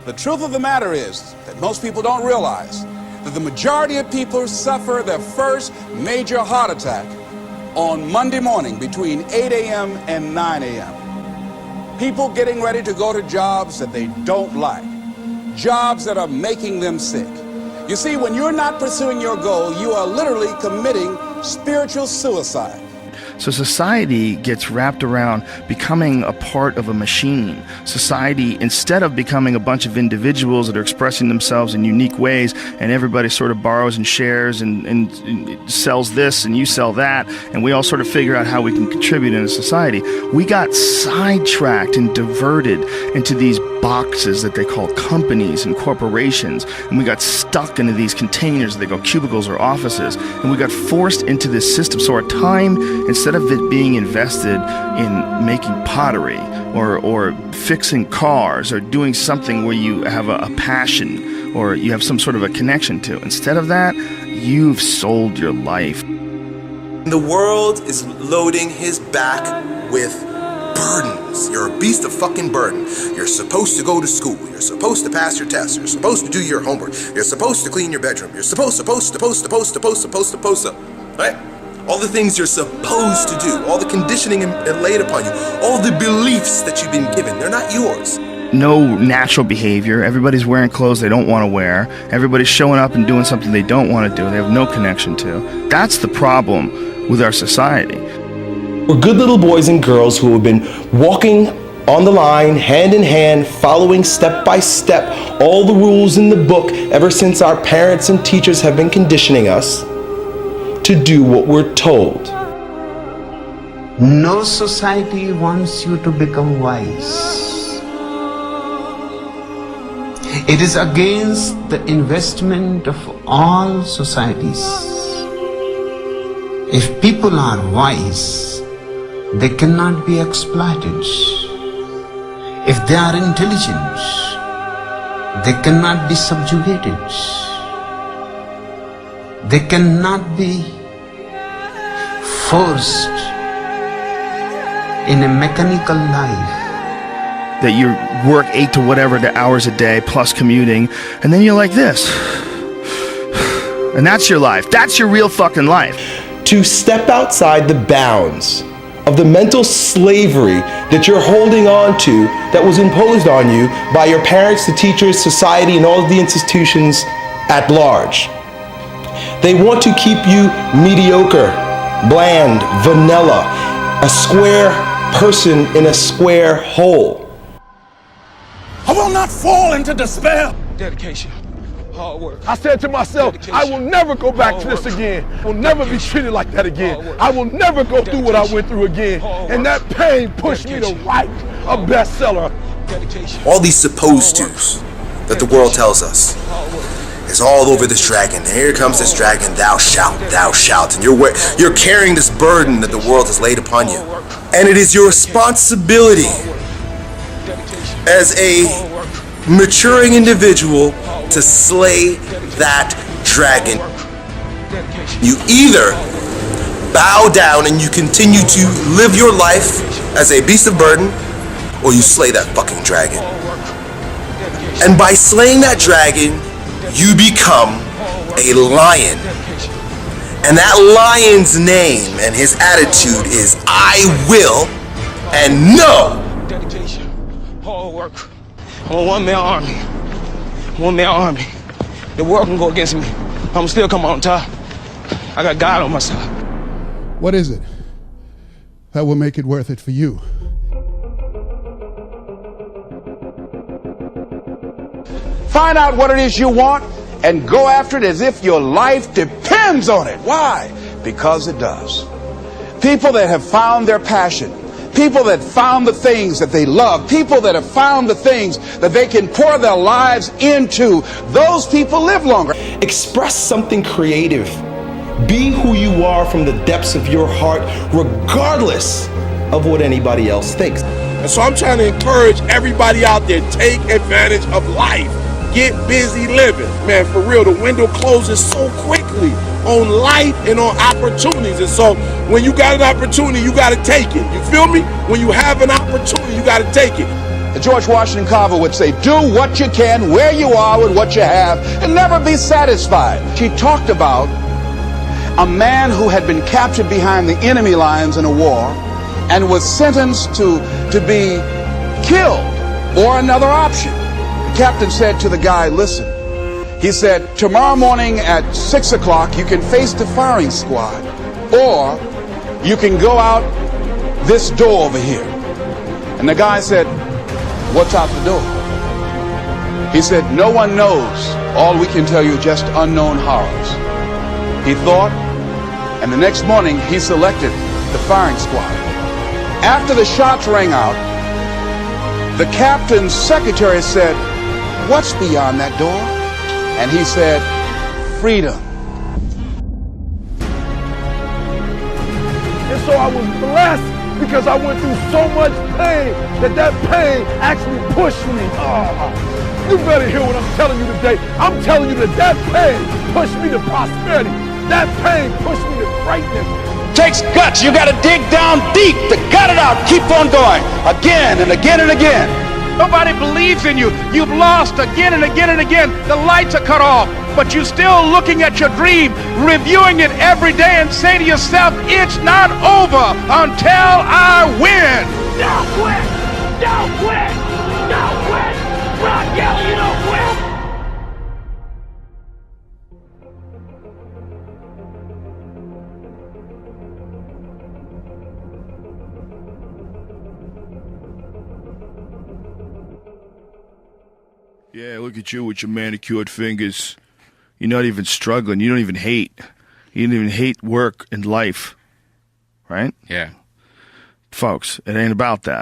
The truth of the matter is that most people don't realize that the majority of people suffer their first major heart attack on Monday morning between 8 a.m. and 9 a.m. People getting ready to go to jobs that they don't like, jobs that are making them sick. You see, when you're not pursuing your goal, you are literally committing spiritual suicide. So society gets wrapped around becoming a part of a machine. Society, instead of becoming a bunch of individuals that are expressing themselves in unique ways, and everybody sort of borrows and shares and sells this and you sell that, and we all sort of figure out how we can contribute in a society, we got sidetracked and diverted into these boxes that they call companies and corporations, and we got stuck into these containers that they go cubicles or offices, and we got forced into this system. So our time, instead of it being invested in making pottery or fixing cars or doing something where you have a passion or you have some sort of a connection to, instead of that, you've sold your life. The world is loading his back with burdens. You're a beast of fucking burden. You're supposed to go to school. You're supposed to pass your tests. You're supposed to do your homework. You're supposed to clean your bedroom. You're supposed, right? All the things you're supposed to do, all the conditioning laid upon you, all the beliefs that you've been given, they're not yours. No natural behavior. Everybody's wearing clothes they don't want to wear. Everybody's showing up and doing something they don't want to do. They have no connection to. That's the problem with our society. We're good little boys and girls who have been walking on the line, hand in hand, following step by step all the rules in the book ever since our parents and teachers have been conditioning us to do what we're told. No society wants you to become wise. It is against the investment of all societies. If people are wise, they cannot be exploited. If they are intelligent, they cannot be subjugated. They cannot be forced in a mechanical life. That you work 8 to whatever the hours a day plus commuting, and then you're like this. And that's your life. That's your real fucking life. To step outside the bounds of the mental slavery that you're holding on to that was imposed on you by your parents, the teachers, society, and all of the institutions at large. They want to keep you mediocre, bland, vanilla, a square person in a square hole. I will not fall into despair. Dedication, hard work. I said to myself, dedication. I will never go back to this again. I will never be treated like that again. I will never go through what I went through again. And that pain pushed me to write a bestseller. All these supposed tos that the world tells us is all over this dragon. And here comes this dragon, thou shalt, and you're carrying this burden that the world has laid upon you. And it is your responsibility as a maturing individual to slay that dragon. You either bow down and you continue to live your life as a beast of burden, or you slay that fucking dragon. And by slaying that dragon, you become a lion. And that lion's name and his attitude is I will and no. Dedication, hard work. I'm a one-man army. One-man army. The world can go against me. I'm still come on top. I got God on my side. What is it that will make it worth it for you? Find out what it is you want and go after it as if your life depends on it. Why? Because it does. People that have found their passion, people that found the things that they love, people that have found the things that they can pour their lives into, those people live longer. Express something creative. Be who you are from the depths of your heart, regardless of what anybody else thinks. And so I'm trying to encourage everybody out there, take advantage of life. Get busy living. Man, for real, the window closes so quickly on life and on opportunities. And so when you got an opportunity, you got to take it. You feel me? When you have an opportunity, you got to take it. George Washington Carver would say, do what you can, where you are, with what you have, and never be satisfied. She talked about a man who had been captured behind the enemy lines in a war and was sentenced to be killed or another option. The captain said to the guy, listen, he said, tomorrow morning at 6 o'clock you can face the firing squad, or you can go out this door over here. And the guy said, what's out the door? He said, no one knows. All we can tell you is just unknown horrors. He thought, and the next morning he selected the firing squad. After the shots rang out, the captain's secretary said, what's beyond that door? And he said, freedom. And so I was blessed because I went through so much pain that pain actually pushed me. Oh, you better hear what I'm telling you today. I'm telling you that pain pushed me to prosperity. That pain pushed me to greatness. Takes guts. You got to dig down deep to gut it out. Keep on going again and again and again. Nobody believes in you. You've lost again and again and again. The lights are cut off, but you're still looking at your dream, reviewing it every day and say to yourself, it's not over until I win. Don't quit! Don't quit! Don't quit! Ron Kelly, you don't quit! Yeah, look at you with your manicured fingers. You're not even struggling. You don't even hate. You don't even hate work and life. Right? Yeah. Folks, it ain't about that.